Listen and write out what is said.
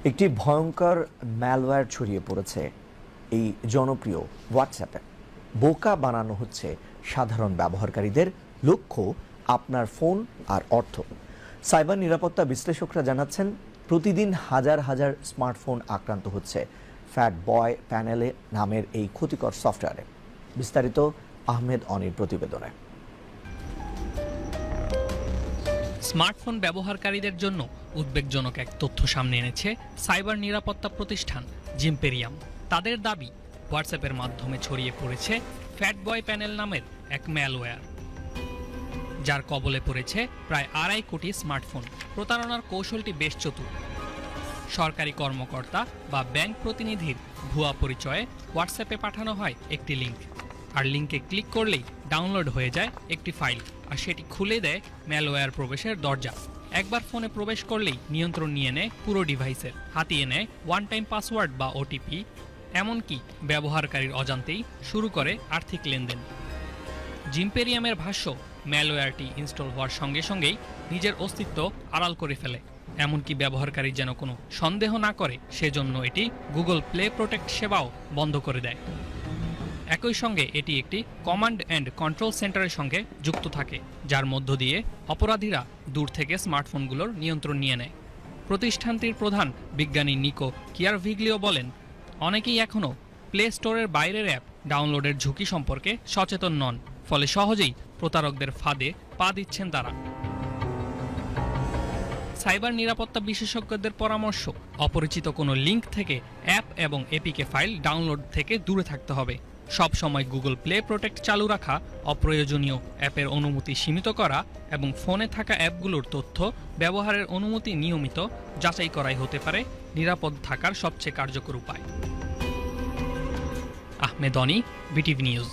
একটি ভয়ঙ্কর ম্যালওয়্যার ছড়িয়ে পড়েছে এই জনপ্রিয় হোয়াটসঅ্যাপে। বোকা বানানো হচ্ছে সাধারণ ব্যবহারকারীদের, লক্ষ্য আপনার ফোন আর অর্থ। সাইবার নিরাপত্তা বিশ্লেষকরা জানাচ্ছেন প্রতিদিন হাজার হাজার স্মার্টফোন আক্রান্ত হচ্ছে ফ্যাট বয় প্যানেলে নামের এই ক্ষতিকর সফটওয়্যারে। বিস্তারিত আহমেদ অনির প্রতিবেদনে। স্মার্টফোন ব্যবহারকারীদের জন্য উদ্বেগজনক এক তথ্য সামনে এনেছে সাইবার নিরাপত্তা প্রতিষ্ঠান জিম্পেরিয়াম। তাদের দাবি, হোয়াটসঅ্যাপের মাধ্যমে ছড়িয়ে পড়েছে ফ্যাট বয় প্যানেল নামের এক ম্যালওয়্যার, যার কবলে পড়েছে প্রায় 2.5 কোটি স্মার্টফোন। প্রতারণার কৌশলটি বেশ চতুর। সরকারি কর্মকর্তা বা ব্যাংক প্রতিনিধির ভুয়া পরিচয়ে হোয়াটসঅ্যাপে পাঠানো হয় একটি লিঙ্ক, আর লিঙ্কে ক্লিক করলেই ডাউনলোড হয়ে যায় একটি ফাইল, আর সেটি খুলে দেয় ম্যালওয়্যার প্রবেশের দরজা। একবার ফোনে প্রবেশ করলেই নিয়ন্ত্রণ নিয়ে নেয় পুরো ডিভাইসের, হাতিয়ে নেয় ওয়ান টাইম পাসওয়ার্ড বা ওটিপি, এমনকি ব্যবহারকারীর অজান্তেই শুরু করে আর্থিক লেনদেন। জিম্পেরিয়ামের ভাষ্য, ম্যালওয়্যারটি ইনস্টল হওয়ার সঙ্গে সঙ্গেই নিজের অস্তিত্ব আড়াল করে ফেলে, এমনকি ব্যবহারকারী যেন কোনো সন্দেহ না করে সেজন্য এটি গুগল প্লে প্রোটেক্ট সেবাও বন্ধ করে দেয়। একই সঙ্গে এটি একটি কমান্ড অ্যান্ড কন্ট্রোল সেন্টারের সঙ্গে যুক্ত থাকে, যার মধ্য দিয়ে অপরাধীরা দূর থেকে স্মার্টফোনগুলোর নিয়ন্ত্রণ নিয়ে নেয়। প্রতিষ্ঠানটির প্রধান বিজ্ঞানী নিকো কিয়ারভিগ্লিও বলেন, অনেকেই এখনও প্লে স্টোরের বাইরের অ্যাপ ডাউনলোডের ঝুঁকি সম্পর্কে সচেতন নন, ফলে সহজেই প্রতারকদের ফাঁদে পা দিচ্ছেন তারা। সাইবার নিরাপত্তা বিশেষজ্ঞদের পরামর্শ, অপরিচিত কোনো লিঙ্ক থেকে অ্যাপ এবং এপিকে ফাইল ডাউনলোড থেকে দূরে থাকতে হবে। সব সময় গুগল প্লে প্রোটেক্ট চালু রাখা, অপ্রয়োজনীয় অ্যাপের অনুমতি সীমিত করা এবং ফোনে থাকা অ্যাপগুলোর তথ্য ব্যবহারের অনুমতি নিয়মিত যাচাই করাই হতে পারে নিরাপদ থাকার সবচেয়ে কার্যকর উপায়। আহমেদ অনি, বিটিভি নিউজ।